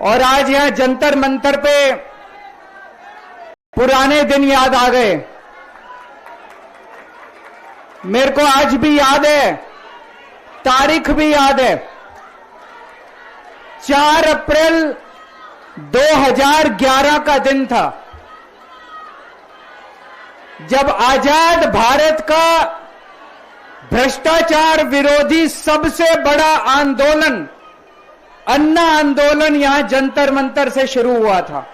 और आज यहां जंतर मंतर पे पुराने दिन याद आ गए। मेरे को आज भी याद है, तारीख भी याद है, 4 अप्रैल 2011 का दिन था, जब आजाद भारत का भ्रष्टाचार विरोधी सबसे बड़ा आंदोलन, अन्ना आंदोलन, यहां जंतर मंतर से शुरू हुआ था।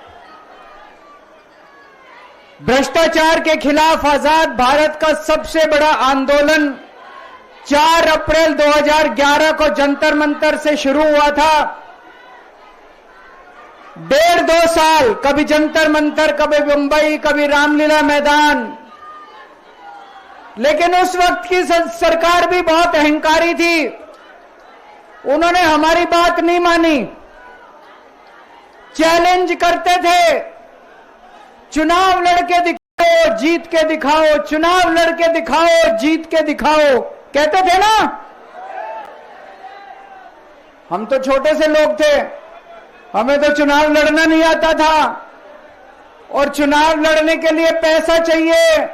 भ्रष्टाचार के खिलाफ आजाद भारत का सबसे बड़ा आंदोलन 4 अप्रैल 2011 को जंतर मंतर से शुरू हुआ था। 1.5-2 साल, कभी जंतर मंतर, कभी मुंबई, कभी रामलीला मैदान। लेकिन उस वक्त की सरकार भी बहुत अहंकारी थी, उन्होंने हमारी बात नहीं मानी, चैलेंज करते थे, चुनाव लड़के दिखाओ, जीत के दिखाओ, चुनाव लड़के दिखाओ, जीत के दिखाओ, कहते थे ना। हम तो छोटे से लोग थे, हमें तो चुनाव लड़ना नहीं आता था, और चुनाव लड़ने के लिए पैसा चाहिए,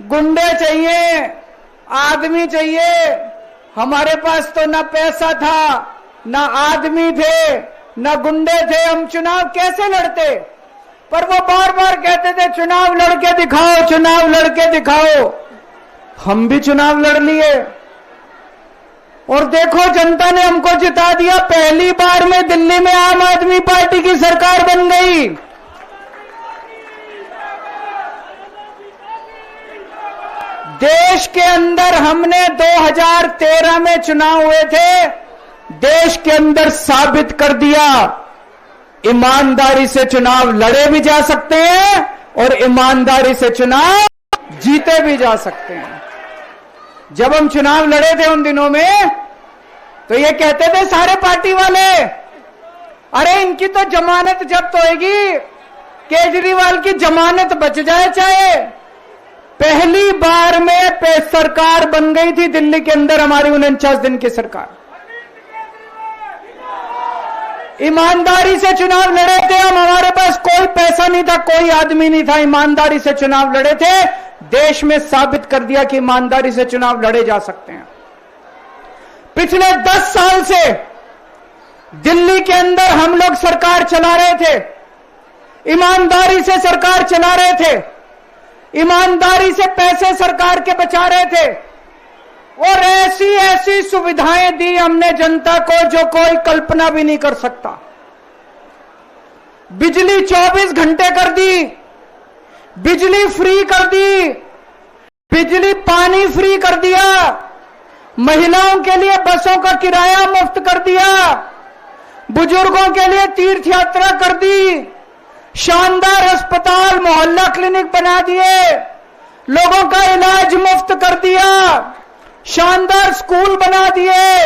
गुंडे चाहिए, आदमी चाहिए। हमारे पास तो ना पैसा था, ना आदमी थे, ना गुंडे थे, हम चुनाव कैसे लड़ते? पर वो बार बार कहते थे चुनाव लड़के दिखाओ, चुनाव लड़के दिखाओ। हम भी चुनाव लड़ लिए और देखो जनता ने हमको जिता दिया। पहली बार में दिल्ली में आम आदमी पार्टी की सरकार बन गई। देश के अंदर हमने 2013 में चुनाव हुए थे, देश के अंदर साबित कर दिया ईमानदारी से चुनाव लड़े भी जा सकते हैं और ईमानदारी से चुनाव जीते भी जा सकते हैं। जब हम चुनाव लड़े थे उन दिनों में, तो ये कहते थे सारे पार्टी वाले, अरे इनकी तो जमानत जब्त होएगी, केजरीवाल की जमानत बच जाए चाहे। पहली बार में सरकार बन गई थी दिल्ली के अंदर हमारी 49 दिन की सरकार। ईमानदारी से चुनाव लड़े थे हम, हमारे पास कोई पैसा नहीं था, कोई आदमी नहीं था, ईमानदारी से चुनाव लड़े थे। देश में साबित कर दिया कि ईमानदारी से चुनाव लड़े जा सकते हैं। पिछले 10 साल से दिल्ली के अंदर हम लोग सरकार चला रहे थे, ईमानदारी से सरकार चला रहे थे, ईमानदारी से पैसे सरकार के बचा रहे थे, और ऐसी ऐसी सुविधाएं दी हमने जनता को जो कोई कल्पना भी नहीं कर सकता। बिजली 24 घंटे कर दी, बिजली फ्री कर दी, बिजली पानी फ्री कर दिया, महिलाओं के लिए बसों का किराया मुफ्त कर दिया, बुजुर्गों के लिए तीर्थ यात्रा कर दी, शानदार अस्पताल मोहल्ला क्लिनिक बना दिए, लोगों का इलाज मुफ्त कर दिया, शानदार स्कूल बना दिए,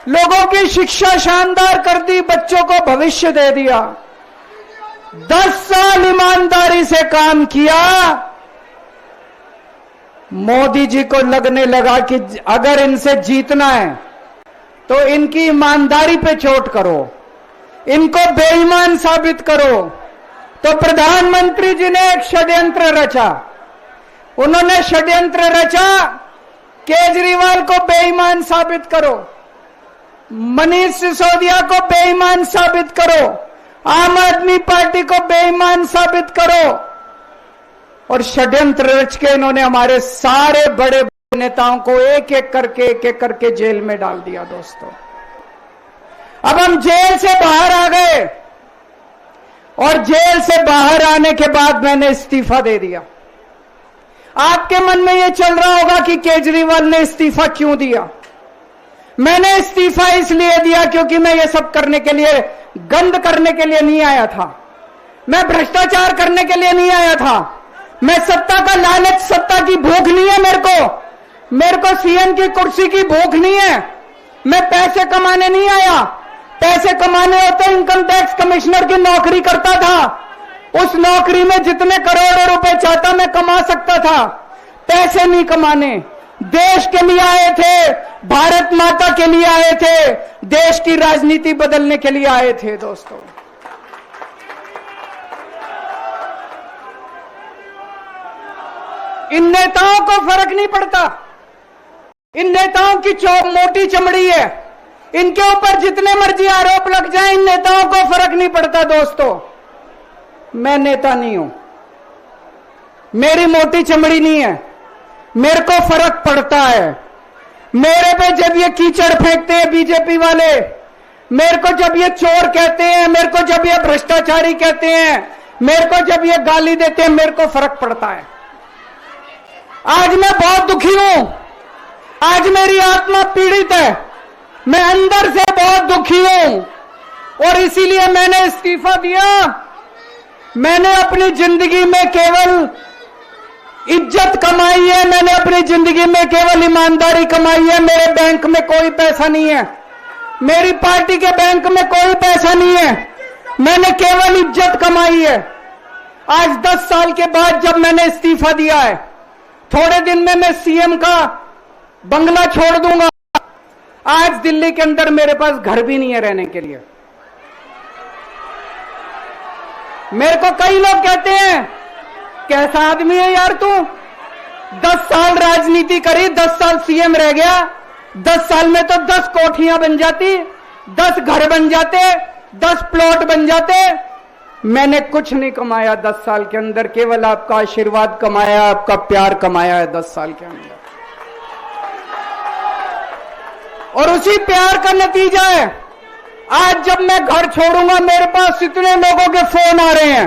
लोगों की शिक्षा शानदार कर दी, बच्चों को भविष्य दे दिया। 10 साल ईमानदारी से काम किया। मोदी जी को लगने लगा कि अगर इनसे जीतना है तो इनकी ईमानदारी पे चोट करो, इनको बेईमान साबित करो। तो प्रधानमंत्री जी ने एक षड्यंत्र रचा, उन्होंने षड्यंत्र रचा, केजरीवाल को बेईमान साबित करो, मनीष सिसोदिया को बेईमान साबित करो, आम आदमी पार्टी को बेईमान साबित करो। और षड्यंत्र रच के इन्होंने हमारे सारे बड़े नेताओं को एक एक करके जेल में डाल दिया। दोस्तों, अब हम जेल से बाहर आ गए, और जेल से बाहर आने के बाद मैंने इस्तीफा दे दिया। आपके मन में यह चल रहा होगा कि केजरीवाल ने इस्तीफा क्यों दिया। मैंने इस्तीफा इसलिए दिया क्योंकि मैं ये सब करने के लिए, गंद करने के लिए नहीं आया था, मैं भ्रष्टाचार करने के लिए नहीं आया था, मैं सत्ता का लालच, सत्ता की भूख नहीं है मेरे को सीएम की कुर्सी की भूख नहीं है। मैं पैसे कमाने नहीं आया, पैसे कमाने होते इनकम टैक्स कमिश्नर की नौकरी करता था, उस नौकरी में जितने करोड़ों रुपए चाहता मैं कमा सकता था। पैसे नहीं कमाने, देश के लिए आए थे, भारत माता के लिए आए थे, देश की राजनीति बदलने के लिए आए थे। दोस्तों, इन नेताओं को फर्क नहीं पड़ता। इन नेताओं की मोटी चमड़ी है, इनके ऊपर जितने मर्जी आरोप लग जाए, इन नेताओं को फर्क नहीं पड़ता। दोस्तों, मैं नेता नहीं हूं, मेरी मोटी चमड़ी नहीं है, मेरे को फर्क पड़ता है। मेरे पे जब ये कीचड़ फेंकते हैं बीजेपी वाले, मेरे को जब ये चोर कहते हैं, मेरे को जब ये भ्रष्टाचारी कहते हैं, मेरे को जब ये गाली देते हैं, मेरे को फर्क पड़ता है। आज मैं बहुत दुखी हूं, आज मेरी आत्मा पीड़ित है, मैं अंदर से बहुत दुखी हूं और इसीलिए मैंने इस्तीफा दिया। मैंने अपनी जिंदगी में केवल इज्जत कमाई है, मैंने अपनी जिंदगी में केवल ईमानदारी कमाई है। मेरे बैंक में कोई पैसा नहीं है, मेरी पार्टी के बैंक में कोई पैसा नहीं है, मैंने केवल इज्जत कमाई है। आज 10 साल के बाद जब मैंने इस्तीफा दिया है, थोड़े दिन में मैं सीएम का बंगला छोड़ दूंगा। आज दिल्ली के अंदर मेरे पास घर भी नहीं है रहने के लिए। मेरे को कई लोग कहते हैं, कैसा आदमी है यार तू, 10 साल राजनीति करी, 10 साल सीएम रह गया, 10 साल में तो 10 कोठियां बन जाती, 10 घर बन जाते, 10 प्लॉट बन जाते। मैंने कुछ नहीं कमाया 10 साल के अंदर, केवल आपका आशीर्वाद कमाया, आपका प्यार कमाया है 10 साल के अंदर। और उसी प्यार का नतीजा है, आज जब मैं घर छोड़ूंगा, मेरे पास इतने लोगों के फोन आ रहे हैं,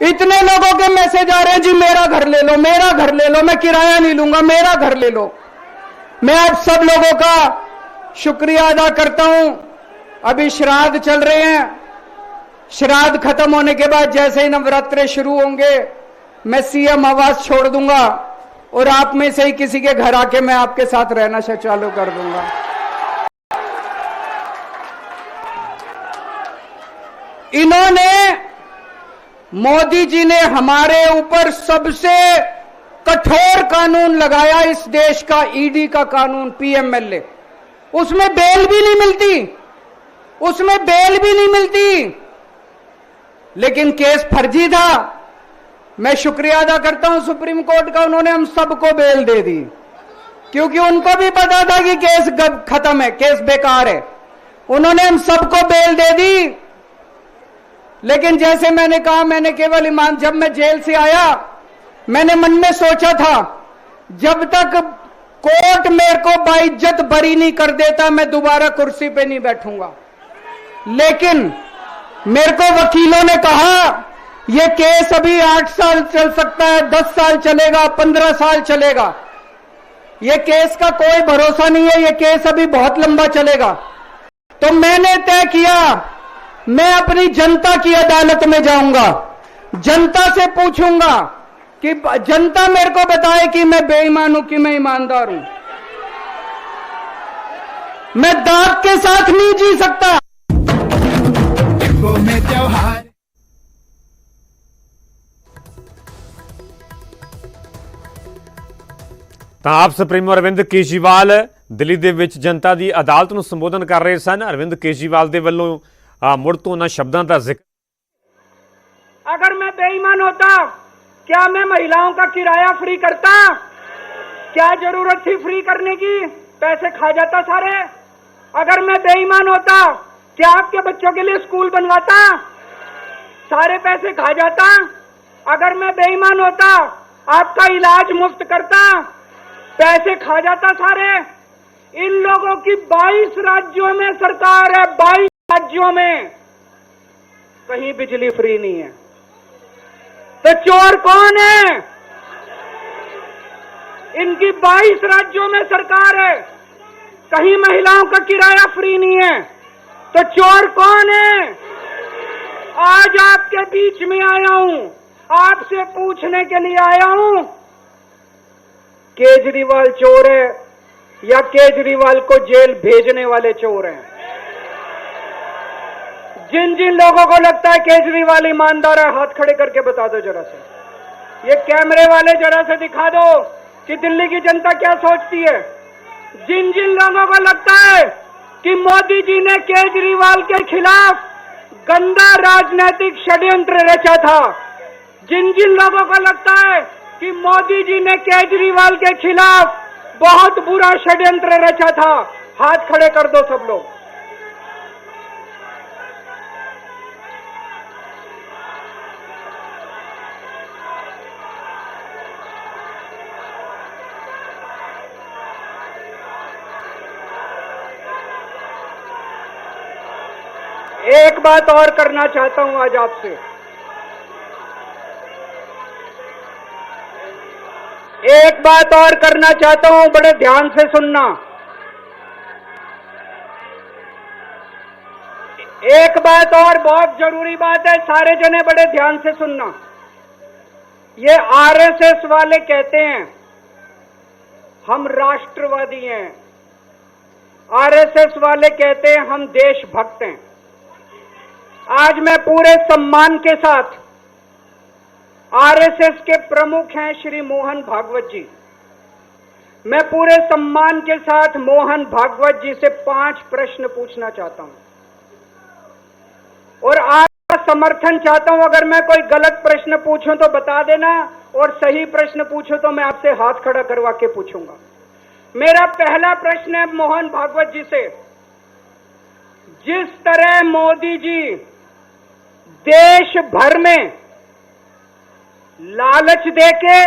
इतने लोगों के मैसेज आ रहे हैं, जी मेरा घर ले लो, मेरा घर ले लो, मैं किराया नहीं लूंगा, मेरा घर ले लो। मैं आप सब लोगों का शुक्रिया अदा करता हूं। अभी श्राद्ध चल रहे हैं, श्राद्ध खत्म होने के बाद जैसे ही नवरात्रे शुरू होंगे, मैं सीएम आवास छोड़ दूंगा और आप में से ही किसी के घर आके मैं आपके साथ रहना चालू कर दूंगा। इन्होंने, मोदी जी ने हमारे ऊपर सबसे कठोर कानून लगाया, इस देश का ईडी का कानून, पीएमएलए। उसमें बेल भी नहीं मिलती, उसमें बेल भी नहीं मिलती, लेकिन केस फर्जी था। मैं शुक्रिया अदा करता हूं सुप्रीम कोर्ट का, उन्होंने हम सबको बेल दे दी, क्योंकि उनको भी पता था कि केस खत्म है, केस बेकार है। उन्होंने हम सबको बेल दे दी। लेकिन जैसे मैंने कहा, मैंने केवल ईमान, जब मैं जेल से आया, मैंने मन में सोचा था, जब तक कोर्ट मेरे को बाइज्जत बरी नहीं कर देता, मैं दोबारा कुर्सी पे नहीं बैठूंगा। लेकिन मेरे को वकीलों ने कहा, यह केस अभी 8 साल चल सकता है, 10 साल चलेगा, 15 साल चलेगा, यह केस का कोई भरोसा नहीं है, यह केस अभी बहुत लंबा चलेगा। तो मैंने तय किया, मैं अपनी जनता की अदालत में जाऊंगा, जनता से पूछूंगा कि जनता मेरे को बताए कि मैं बेईमान हूं कि मैं ईमानदार हूं। मैं दाग के साथ नहीं जी सकता। ਤਾਂ ਆਪ ਸੁਪਰੀਮੋ ਅਰਵਿੰਦ ਕੇਜਰੀਵਾਲ ਦਿੱਲੀ ਦੇ ਵਿੱਚ ਜਨਤਾ ਦੀ ਅਦਾਲਤ ਨੂੰ ਸੰਬੋਧਨ ਕਰ ਰਹੇ ਸਨ। ਅਰਵਿੰਦ ਕੇਜਰੀਵਾਲ ਦੇ ਵੱਲੋਂ ਮੁੜ ਤੋਂ ਉਹਨਾਂ ਸ਼ਬਦਾਂ ਦਾ ਜ਼ਿਕਰ, अगर मैं बेईमान होता, क्या मैं महिलाओं का किराया फ्री करता? क्या जरूरत थी फ्री करने की? पैसे खा जाता सारे। अगर मैं बेईमान होता, क्या आपके बच्चों के लिए स्कूल बनवाता? सारे पैसे खा जाता। अगर मैं बेईमान होता, आपका इलाज मुफ्त करता, पैसे खा जाता सारे। इन लोगों की 22 राज्यों में सरकार है, 22 राज्यों में कहीं बिजली फ्री नहीं है। तो चोर कौन है? इनकी 22 राज्यों में सरकार है, कहीं महिलाओं का किराया फ्री नहीं है, तो चोर कौन है? आज आपके बीच में आया हूं, आपसे पूछने के लिए आया हूं, केजरीवाल चोर है या केजरीवाल को जेल भेजने वाले चोर हैं? जिन जिन लोगों को लगता है केजरीवाल ईमानदार है, हाथ खड़े करके बता दो जरा से। ये कैमरे वाले जरा से दिखा दो कि दिल्ली की जनता क्या सोचती है। जिन जिन लोगों को लगता है कि मोदी जी ने केजरीवाल के खिलाफ गंदा राजनीतिक षड्यंत्र रचा था, जिन जिन लोगों को लगता है कि मोदी जी ने केजरीवाल के खिलाफ बहुत बुरा षड्यंत्र रचा था? हाथ खड़े कर दो सब लोग। एक बात और करना चाहता हूं आज आपसे। एक बात और करना चाहता हूं, बड़े ध्यान से सुनना। एक बात और बहुत जरूरी बात है, सारे जने बड़े ध्यान से सुनना। ये आरएसएस वाले कहते हैं हम राष्ट्रवादी हैं, आरएसएस वाले कहते हैं हम देशभक्त हैं। आज मैं पूरे सम्मान के साथ, आरएसएस के प्रमुख हैं श्री मोहन भागवत जी, मैं पूरे सम्मान के साथ मोहन भागवत जी से 5 प्रश्न पूछना चाहता हूं और आपका समर्थन चाहता हूं। अगर मैं कोई गलत प्रश्न पूछूं तो बता देना, और सही प्रश्न पूछूं तो मैं आपसे हाथ खड़ा करवा के पूछूंगा। मेरा पहला प्रश्न है मोहन भागवत जी से। जिस तरह मोदी जी देश भर में लालच देके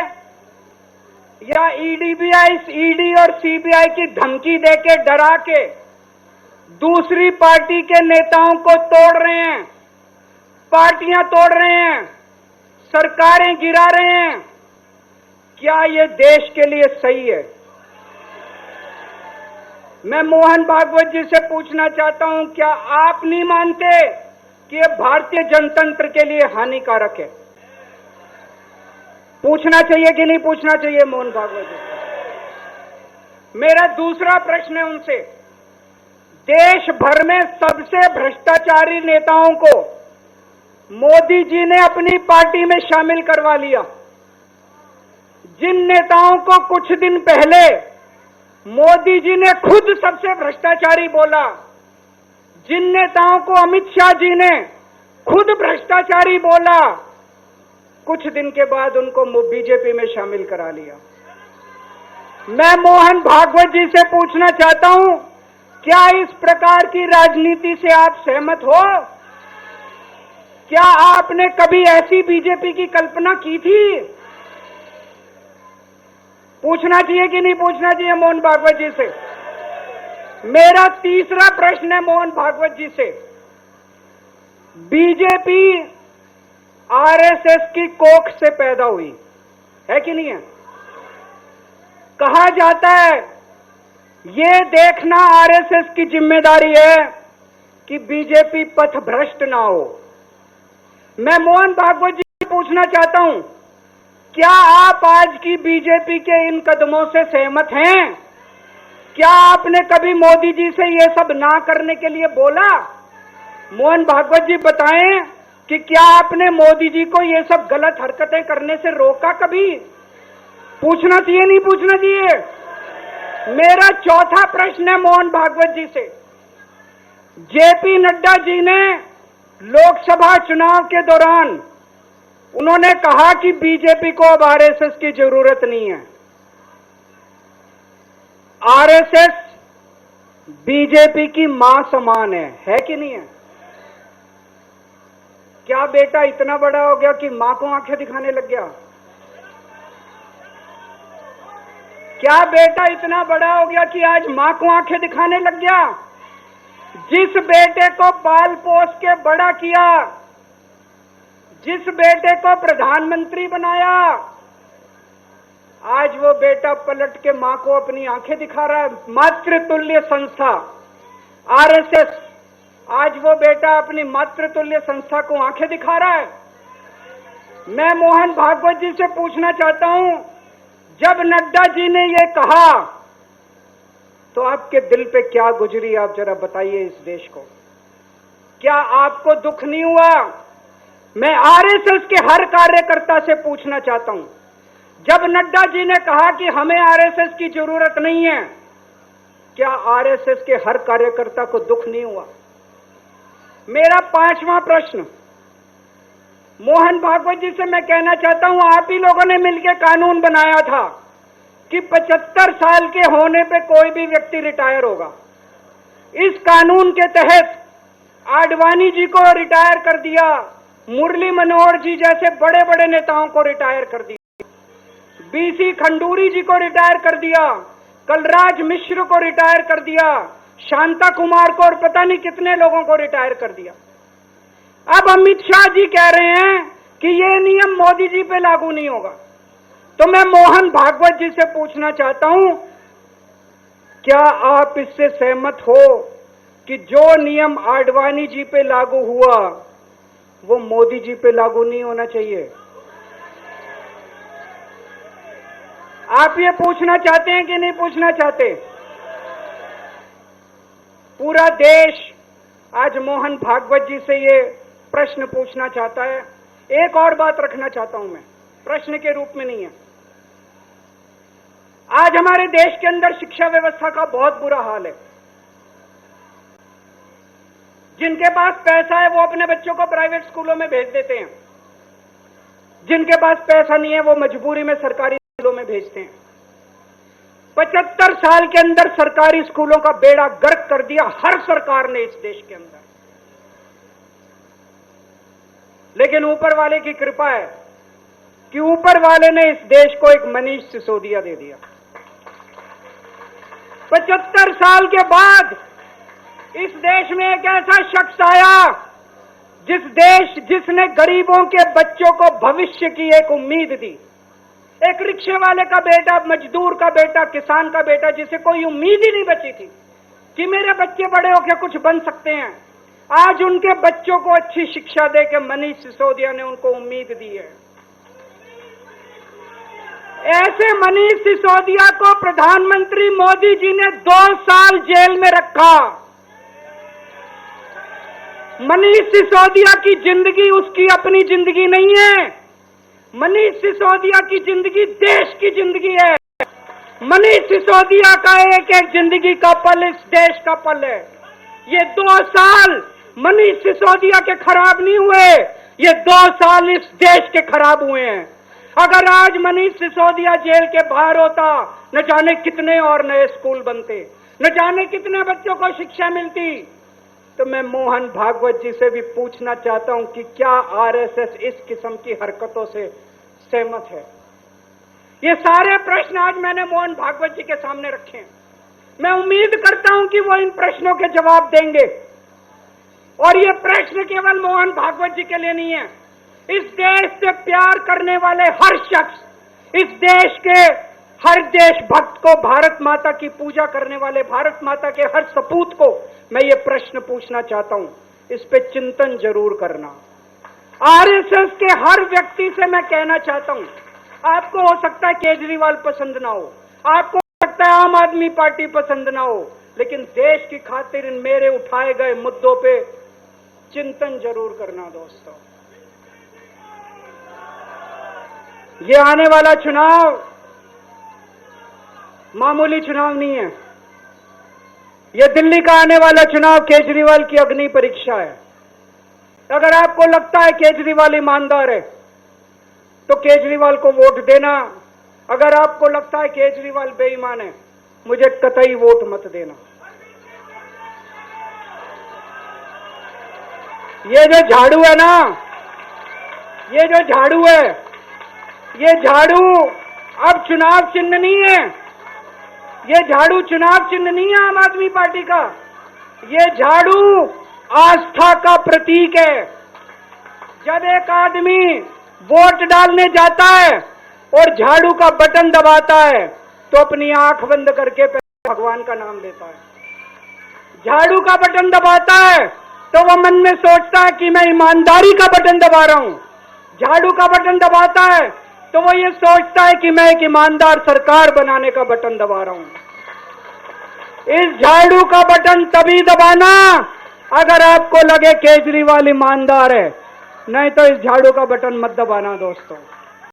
या ईडी और सीबीआई की धमकी देके, डरा के दूसरी पार्टी के नेताओं को तोड़ रहे हैं, पार्टियां तोड़ रहे हैं, सरकारें गिरा रहे हैं, क्या ये देश के लिए सही है? मैं मोहन भागवत जी से पूछना चाहता हूं, क्या आप नहीं मानते कि ये भारतीय जनतंत्र के लिए हानिकारक है? पूछना चाहिए कि नहीं पूछना चाहिए मोहन भागवत जी? मेरा दूसरा प्रश्न है उनसे, देश भर में सबसे भ्रष्टाचारी नेताओं को मोदी जी ने अपनी पार्टी में शामिल करवा लिया। जिन नेताओं को कुछ दिन पहले मोदी जी ने खुद सबसे भ्रष्टाचारी बोला, जिन नेताओं को अमित शाह जी ने खुद भ्रष्टाचारी बोला, कुछ दिन के बाद उनको बीजेपी में शामिल करा लिया। मैं मोहन भागवत जी से पूछना चाहता हूं, क्या इस प्रकार की राजनीति से आप सहमत हो? क्या आपने कभी ऐसी बीजेपी की कल्पना की थी? पूछना चाहिए कि नहीं पूछना चाहिए मोहन भागवत जी से? मेरा तीसरा प्रश्न है मोहन भागवत जी से, बीजेपी आरएसएस की कोख से पैदा हुई है कि नहीं है? कहा जाता है ये देखना आरएसएस की जिम्मेदारी है कि बीजेपी पथभ्रष्ट ना हो। मैं मोहन भागवत जी से पूछना चाहता हूं, क्या आप आज की बीजेपी के इन कदमों से सहमत हैं? क्या आपने कभी मोदी जी से ये सब ना करने के लिए बोला? मोहन भागवत जी बताएं कि क्या आपने मोदी जी को ये सब गलत हरकतें करने से रोका कभी? पूछना चाहिए नहीं पूछना चाहिए? मेरा चौथा प्रश्न है मोहन भागवत जी से, जेपी नड्डा जी ने लोकसभा चुनाव के दौरान उन्होंने कहा कि बीजेपी को अब आरएसएस की जरूरत नहीं है। आरएसएस बीजेपी की मां समान है कि नहीं है? क्या बेटा इतना बड़ा हो गया कि मां को आंखें दिखाने लग गया? क्या बेटा इतना बड़ा हो गया कि आज मां को आंखें दिखाने लग गया? जिस बेटे को पाल पोस के बड़ा किया, जिस बेटे को प्रधानमंत्री बनाया, आज वो बेटा पलट के मां को अपनी आंखें दिखा रहा है। मातृतुल्य संस्था आरएसएस, आज वो बेटा अपनी मातृतुल्य संस्था को आंखें दिखा रहा है। मैं मोहन भागवत जी से पूछना चाहता हूं, जब नड्डा जी ने ये कहा तो आपके दिल पे क्या गुजरी, आप जरा बताइए इस देश को। क्या आपको दुख नहीं हुआ? मैं आरएसएस के हर कार्यकर्ता से पूछना चाहता हूं, जब नड्डा जी ने कहा कि हमें आरएसएस की जरूरत नहीं है, क्या आरएसएस के हर कार्यकर्ता को दुख नहीं हुआ? मेरा पांचवा प्रश्न, मोहन भागवत जी से मैं कहना चाहता हूं, आप ही लोगों ने मिलकर कानून बनाया था कि 75 साल के होने पे कोई भी व्यक्ति रिटायर होगा। इस कानून के तहत आडवाणी जी को रिटायर कर दिया, मुरली मनोहर जी जैसे बड़े बड़े नेताओं को रिटायर कर दिया, बीसी खंडूरी जी को रिटायर कर दिया, कलराज मिश्र को रिटायर कर दिया, शांता कुमार को और पता नहीं कितने लोगों को रिटायर कर दिया। अब अमित शाह जी कह रहे हैं कि ये नियम मोदी जी पे लागू नहीं होगा। तो मैं मोहन भागवत जी से पूछना चाहता हूं, क्या आप इससे सहमत हो कि जो नियम आडवाणी जी पे लागू हुआ वो मोदी जी पे लागू नहीं होना चाहिए? आप ये पूछना चाहते हैं कि नहीं पूछना चाहते? पूरा देश आज मोहन भागवत जी से ये प्रश्न पूछना चाहता है। एक और बात रखना चाहता हूं मैं, प्रश्न के रूप में नहीं है। आज हमारे देश के अंदर शिक्षा व्यवस्था का बहुत बुरा हाल है। जिनके पास पैसा है वो अपने बच्चों को प्राइवेट स्कूलों में भेज देते हैं, जिनके पास पैसा नहीं है वो मजबूरी में सरकारी स्कूलों में भेजते हैं। 75 साल के अंदर सरकारी स्कूलों का बेड़ा गर्क कर दिया हर सरकार ने इस देश के अंदर। लेकिन ऊपर वाले की कृपा है कि ऊपर वाले ने इस देश को एक मनीष सिसोदिया दे दिया। 75 साल के बाद इस देश में एक ऐसा शख्स आया जिसने गरीबों के बच्चों को भविष्य की एक उम्मीद दी। एक रिक्शे वाले का बेटा, मजदूर का बेटा, किसान का बेटा, जिसे कोई उम्मीद ही नहीं बची थी कि मेरे बच्चे बड़े होकर कुछ बन सकते हैं, आज उनके बच्चों को अच्छी शिक्षा दे के मनीष सिसोदिया ने उनको उम्मीद दी है। ऐसे मनीष सिसोदिया को प्रधानमंत्री मोदी जी ने 2 साल जेल में रखा। मनीष सिसोदिया की जिंदगी उसकी अपनी जिंदगी नहीं है। मनीष सिसोदिया की जिंदगी देश की जिंदगी है। मनीष सिसोदिया का एक एक जिंदगी का पल इस देश का पल है। ये 2 साल मनीष सिसोदिया के खराब नहीं हुए, ये 2 साल इस देश के खराब हुए हैं। अगर आज मनीष सिसोदिया जेल के बाहर होता, न जाने कितने और नए स्कूल बनते, न जाने कितने बच्चों को शिक्षा मिलती। तो मैं मोहन भागवत जी से भी पूछना चाहता हूं कि क्या आरएसएस इस किस्म की हरकतों से सहमत है? ये सारे प्रश्न आज मैंने मोहन भागवत जी के सामने रखे हैं। मैं उम्मीद करता हूं कि वो इन प्रश्नों के जवाब देंगे। और ये प्रश्न केवल मोहन भागवत जी के लिए नहीं है। इस देश से प्यार करने वाले हर शख्स, इस देश के हर देशभक्त को, भारत माता की पूजा करने वाले भारत माता के हर सपूत को मैं ये प्रश्न पूछना चाहता हूं, इस पे चिंतन जरूर करना। आरएसएस के हर व्यक्ति से मैं कहना चाहता हूं, आपको हो सकता है केजरीवाल पसंद ना हो, आपको हो सकता है आम आदमी पार्टी पसंद ना हो, लेकिन देश की खातिर इन मेरे उठाए गए मुद्दों पे चिंतन जरूर करना दोस्तों। ये आने वाला चुनाव मामूली चुनाव नहीं है। ये दिल्ली का आने वाला चुनाव केजरीवाल की अग्नि परीक्षा है। अगर आपको लगता है केजरीवाल ईमानदार है तो केजरीवाल को वोट देना। अगर आपको लगता है केजरीवाल बेईमान है, मुझे कतई वोट मत देना। ये जो झाड़ू है ना, ये जो झाड़ू है, ये झाड़ू अब चुनाव चिन्ह नहीं है। ये झाड़ू चुनाव चिन्ह नहीं है आम आदमी पार्टी का। ये झाड़ू आस्था का प्रतीक है। जब एक आदमी वोट डालने जाता है और झाड़ू का बटन दबाता है तो अपनी आंख बंद करके भगवान का नाम लेता है। झाड़ू का बटन दबाता है तो वह मन में सोचता है कि मैं ईमानदारी का बटन दबा रहा हूं। झाड़ू का बटन दबाता है तो वो ये सोचता है कि मैं एक ईमानदार सरकार बनाने का बटन दबा रहा हूं। इस झाड़ू का बटन तभी दबाना अगर आपको लगे केजरीवाल ईमानदार है, नहीं तो इस झाड़ू का बटन मत दबाना दोस्तों।